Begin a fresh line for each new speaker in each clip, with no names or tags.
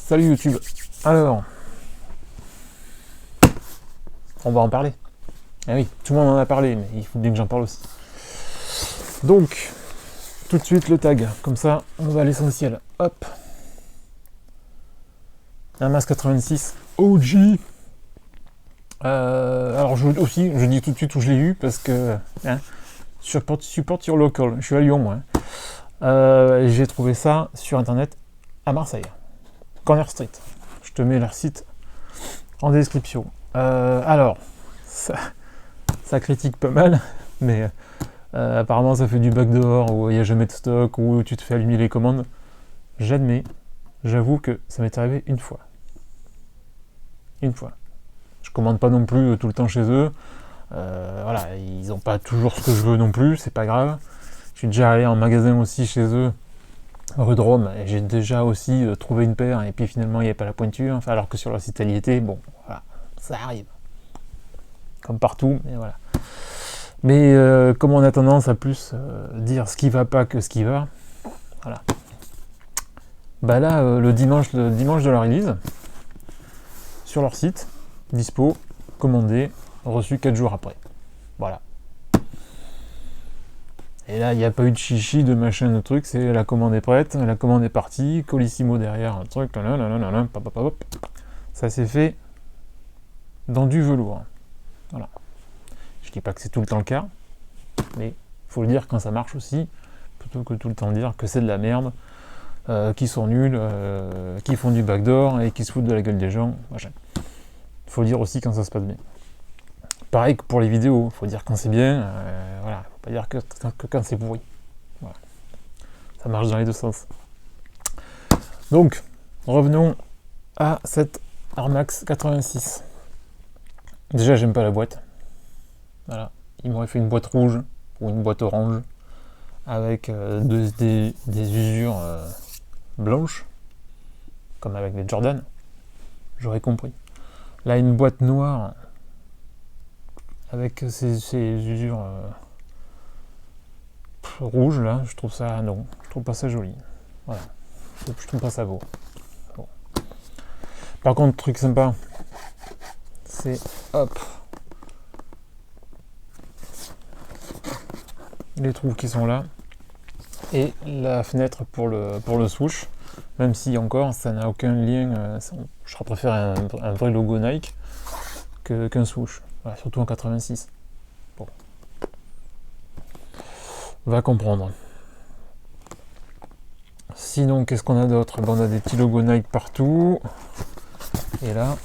Salut YouTube. Alors, on va en parler. Eh oui, tout le monde en a parlé, mais il faut bien que j'en parle aussi. Donc, tout de suite le tag, comme ça on va à l'essentiel. Hop. Un MAS 86 OG. Alors je dis tout de suite où je l'ai eu parce que support your local. Je suis à Lyon moi. J'ai trouvé ça sur internet à Marseille. Corner Street. Je te mets leur site en description. Alors, ça critique pas mal, mais apparemment ça fait du backdoor, où il n'y a jamais de stock, où tu te fais allumer les commandes. J'admets, j'avoue que ça m'est arrivé une fois. Une fois. Je commande pas non plus tout le temps chez eux. Voilà, ils n'ont pas toujours ce que je veux non plus, c'est pas grave. Je suis déjà allé en magasin aussi chez eux, rue de Rome, et j'ai déjà aussi trouvé une paire, et puis finalement il n'y avait pas la pointure, enfin, alors que sur leur site elle y était, bon, voilà, ça arrive. Comme partout, mais voilà. Mais comme on a tendance à plus dire ce qui va pas que ce qui va, voilà. Bah là, le dimanche de la release, sur leur site, dispo, commandé, reçu 4 jours après. Voilà. Et là, il n'y a pas eu de chichi, de machin, de truc, c'est la commande est prête, la commande est partie, colissimo derrière, un truc, ça s'est fait dans du velours. Voilà. Je dis pas que c'est tout le temps le cas, mais faut le dire quand ça marche aussi, plutôt que tout le temps dire que c'est de la merde, qui sont nuls, qui font du backdoor et qui se foutent de la gueule des gens, machin. Faut le dire aussi quand ça se passe bien. Pareil que pour les vidéos, faut dire quand c'est bien, voilà, faut pas dire que quand c'est pourri. Voilà. Ça marche dans les deux sens. Donc, revenons à cette Air Max 86. Déjà, j'aime pas la boîte. Voilà, il m'aurait fait une boîte rouge ou une boîte orange avec des usures blanches, comme avec les Jordan. J'aurais compris. Là, une boîte noire avec ces usures rouges, là, je trouve ça non, je trouve pas ça joli. Voilà, je trouve pas ça beau. Bon. Par contre, truc sympa, c'est hop. Les trous qui sont là et la fenêtre pour le swoosh, même si encore ça n'a aucun lien, je préfère un vrai logo Nike qu'un swoosh, voilà, surtout en 86. Bon, va comprendre. Sinon, qu'est-ce qu'on a d'autre? Bon, on a des petits logos Nike partout, et là,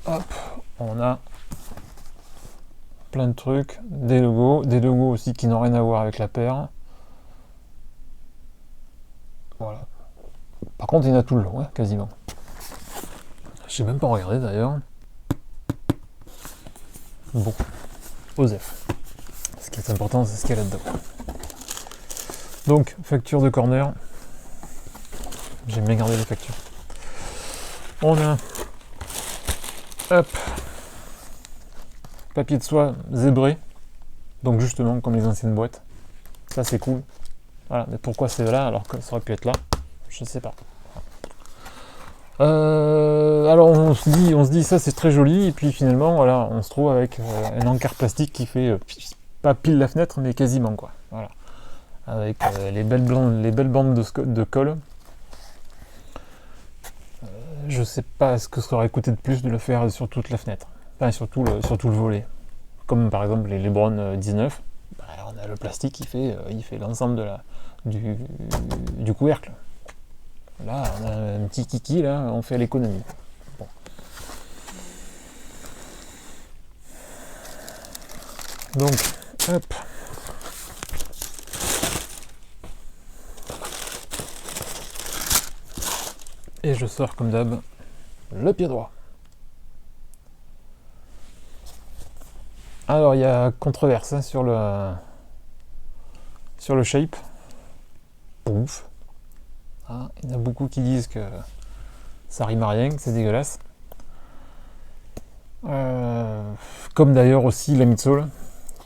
hop, on a plein de trucs, des logos aussi qui n'ont rien à voir avec la paire. Voilà. Par contre, il y en a tout le long, hein, quasiment. Je n'ai même pas regardé d'ailleurs. Bon, OSEF. Ce qui est important, c'est ce qu'il y a là-dedans. Donc, facture de corner. J'aime bien garder les factures. On a, hop, papier de soie zébré, donc justement comme les anciennes boîtes. Ça c'est cool. Voilà, mais pourquoi c'est là alors que ça aurait pu être là? Je ne sais pas. Alors on se dit ça c'est très joli, et puis finalement voilà, on se trouve avec un encart plastique qui fait pas pile la fenêtre, mais quasiment quoi. Voilà. Avec les belles bandes de colle. Je sais pas ce que ça aurait coûté de plus de le faire sur toute la fenêtre, enfin sur tout le volet. Comme par exemple les Lebron 19, bah, on a le plastique qui fait l'ensemble du couvercle. Là, on a un petit kiki, là, on fait l'économie. Bon. Donc, hop. Et je sors comme d'hab le pied droit. Alors il y a controverse hein, sur le shape. Ouf. Ah, il y en a beaucoup qui disent que ça rime à rien, que c'est dégueulasse. Comme d'ailleurs aussi la midsole,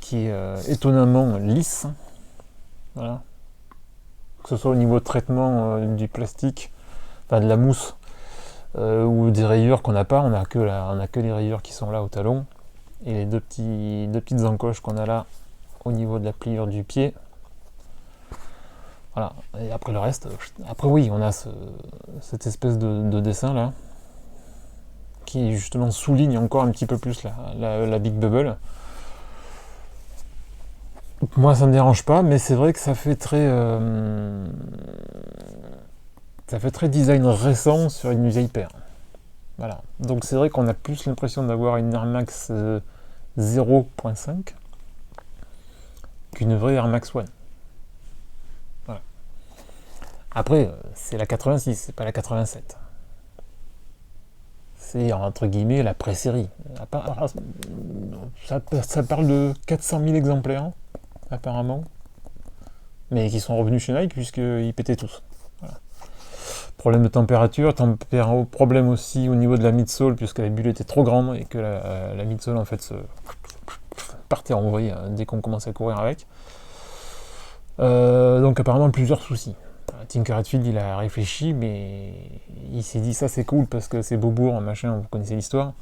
qui est étonnamment lisse. Voilà. Que ce soit au niveau de traitement du plastique, enfin de la mousse, ou des rayures qu'on n'a pas, on a que les rayures qui sont là au talon, et les deux petites encoches qu'on a là au niveau de la pliure du pied. Voilà, et après le reste, après oui, on a cette espèce de dessin là, qui justement souligne encore un petit peu plus la Big Bubble. Moi ça me dérange pas, mais c'est vrai que ça fait très design récent sur une vieille paire. Voilà, donc c'est vrai qu'on a plus l'impression d'avoir une Air Max 0.5 qu'une vraie Air Max One. Voilà. Après, c'est la 86, c'est pas la 87. C'est entre guillemets la pré-série. Ça parle de 400 000 exemplaires, apparemment, mais qui sont revenus chez Nike puisqu'ils pétaient tous. Voilà. Problème de température, problème aussi au niveau de la midsole puisque la bulle était trop grande et que la midsole en fait se partait en vrille dès qu'on commençait à courir avec. Donc apparemment plusieurs soucis. Tinker Hatfield il a réfléchi, mais il s'est dit ça c'est cool parce que c'est Beaubourg, machin, vous connaissez l'histoire.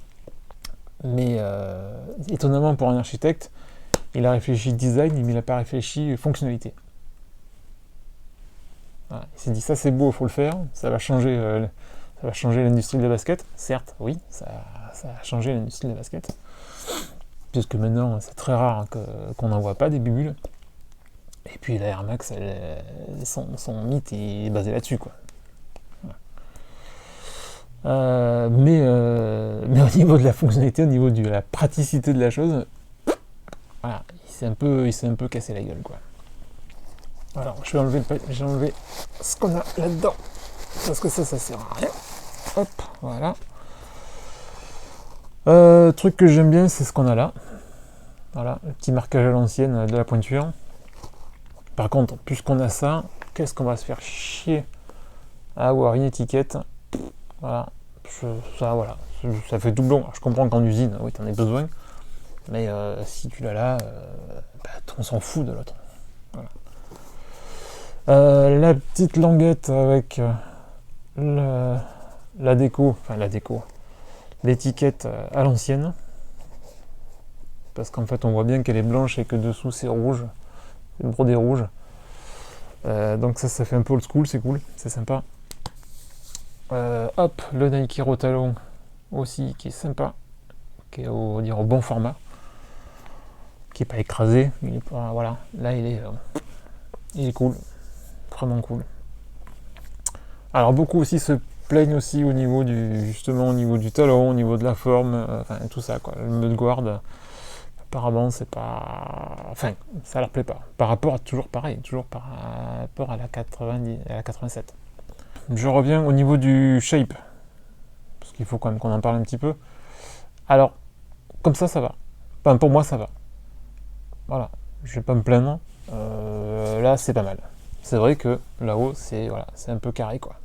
Mais étonnamment pour un architecte, il a réfléchi design, mais il n'a pas réfléchi fonctionnalité. Voilà. Il s'est dit ça c'est beau, il faut le faire, ça va changer l'industrie de la basket. Certes, oui, ça a changé l'industrie de la basket. Puisque maintenant c'est très rare qu'on n'en voit pas des bulles. Et puis la Air Max, son mythe est basé là-dessus, quoi. Mais au niveau de la fonctionnalité, au niveau de la praticité de la chose, voilà, il s'est un peu cassé la gueule, quoi. Alors, j'ai enlevé ce qu'on a là-dedans, parce que ça sert à rien. Hop, voilà. Truc que j'aime bien, c'est ce qu'on a là. Voilà, le petit marquage à l'ancienne de la pointure. Par contre, puisqu'on a ça, qu'est-ce qu'on va se faire chier à avoir une étiquette. Voilà, ça fait doublon. Alors, je comprends qu'en usine, oui, t'en as besoin, mais si tu l'as là, on s'en fout de l'autre. Voilà. La petite languette avec la déco, l'étiquette à l'ancienne, parce qu'en fait on voit bien qu'elle est blanche et que dessous c'est rouge, c'est brodé rouge. Donc ça fait un peu old school, c'est cool, c'est sympa. Hop, le Nike Rotalon aussi qui est sympa, qui est au bon format, qui est pas écrasé, il est pas, voilà, là il est cool, vraiment cool. Alors beaucoup aussi se plaignent aussi au niveau du talon, au niveau de la forme, enfin tout ça quoi, le mudguard. Apparemment, c'est pas. Enfin, ça leur plaît pas. Par rapport à toujours par rapport à la 90, à la 87. Je reviens au niveau du shape, parce qu'il faut quand même qu'on en parle un petit peu. Alors, comme ça va. Enfin, pour moi, ça va. Voilà, je vais pas me plaindre. Là, c'est pas mal. C'est vrai que là-haut, c'est un peu carré, quoi.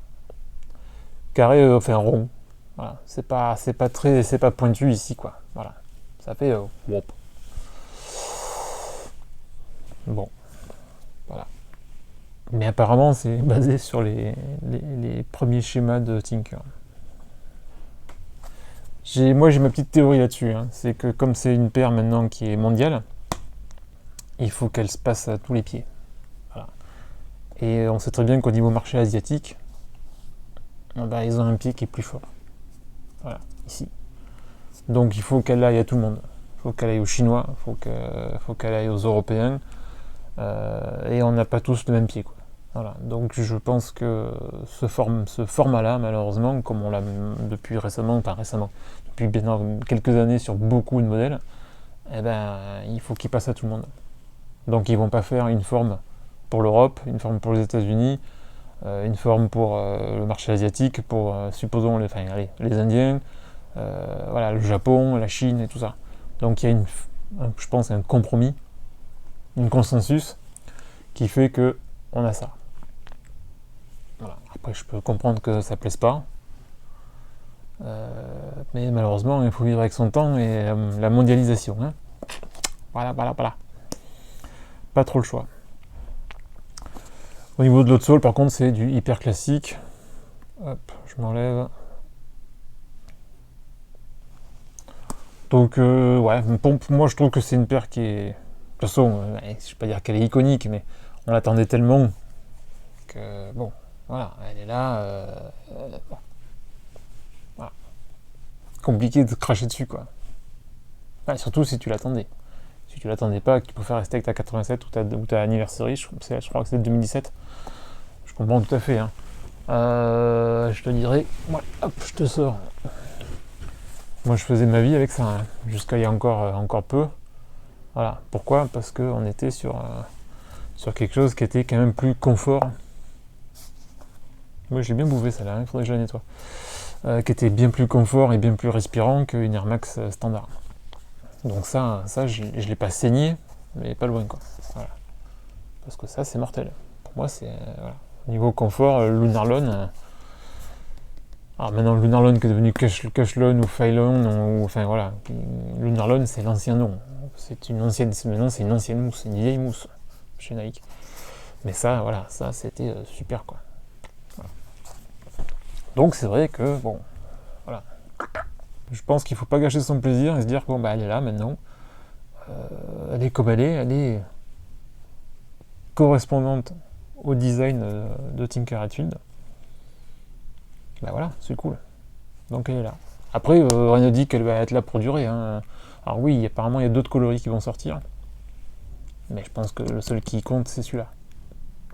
Carré, enfin rond. Voilà, c'est pas pointu ici, quoi. Voilà, ça fait whoop. Bon, voilà. Mais apparemment, c'est basé sur les premiers schémas de Tinker. Moi, j'ai ma petite théorie là-dessus. Hein. C'est que comme c'est une paire maintenant qui est mondiale, il faut qu'elle se passe à tous les pieds. Voilà. Et on sait très bien qu'au niveau marché asiatique, ils ont un pied qui est plus fort. Voilà, ici. Donc il faut qu'elle aille à tout le monde. Il faut qu'elle aille aux Chinois, il faut qu'elle aille aux Européens. Et on n'a pas tous le même pied, quoi. Voilà. Donc je pense que ce format-là, malheureusement, comme on l'a depuis bien quelques années sur beaucoup de modèles, il faut qu'il passe à tout le monde. Donc ils vont pas faire une forme pour l'Europe, une forme pour les États-Unis, une forme pour le marché asiatique, pour supposons les Indiens, le Japon, la Chine et tout ça. Donc il y a je pense un compromis, un consensus qui fait que on a ça. Voilà. Après je peux comprendre que ça plaise pas, mais malheureusement il faut vivre avec son temps et la mondialisation. Hein. Voilà. Pas trop le choix. Au niveau de l'autre sol, par contre, c'est du hyper classique. Hop, je m'enlève. Donc, ouais, pour moi, je trouve que c'est une paire qui est. De toute façon, je vais pas dire qu'elle est iconique, mais on l'attendait tellement que, bon, voilà, elle est là. Bon, voilà. Compliqué de cracher dessus, quoi. Ouais, surtout si tu l'attendais. Si tu l'attendais pas, que tu préfères rester avec ta 87 ou ta anniversary, je crois que c'est 2017. Je comprends tout à fait. Hein. Je te dirais, ouais, hop, je te sors. Moi, je faisais ma vie avec ça, hein, jusqu'à il y a encore peu. Voilà. Pourquoi ? Parce qu'on était sur quelque chose qui était quand même plus confort. Moi, j'ai bien bouffé celle-là, il faudrait que je la nettoie. Qui était bien plus confort et bien plus respirant qu'une Air Max standard. Donc ça je l'ai pas saigné, mais pas loin, quoi. Voilà. Parce que ça, c'est mortel. Pour moi, c'est... voilà. Niveau confort, Lunarlon... alors maintenant, Lunarlon qui est devenu Cashlon ou Phylon, ou enfin voilà. Lunarlon, c'est l'ancien nom. Maintenant, c'est une ancienne mousse, une vieille mousse chez Nike. Mais ça, voilà, ça, c'était super, quoi. Voilà. Donc c'est vrai que, bon, voilà. Je pense qu'il faut pas gâcher son plaisir et se dire, bon, bah, elle est là, maintenant. Elle est comme elle est correspondante au design de Tinker-Hatfield. Ben voilà, c'est cool. Donc elle est là. Après, rien ne dit qu'elle va être là pour durer. Hein. Alors oui, apparemment il y a d'autres coloris qui vont sortir. Mais je pense que le seul qui compte, c'est celui-là.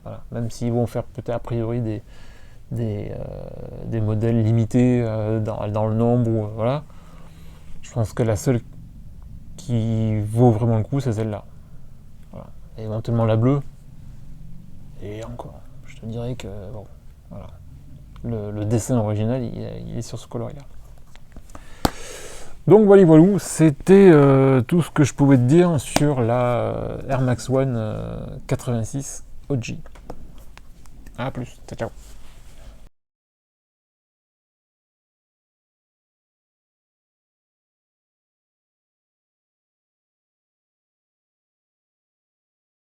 Voilà. Même s'ils vont faire peut-être a priori des modèles limités dans le nombre, ou, voilà. Je pense que la seule qui vaut vraiment le coup, c'est celle-là. Voilà. Et éventuellement la bleue. Et encore, je te dirais que, bon, voilà. Le dessin original, il est sur ce coloris-là. Donc voilà, c'était tout ce que je pouvais te dire sur la Air Max One 86 OG. A plus, ciao ciao.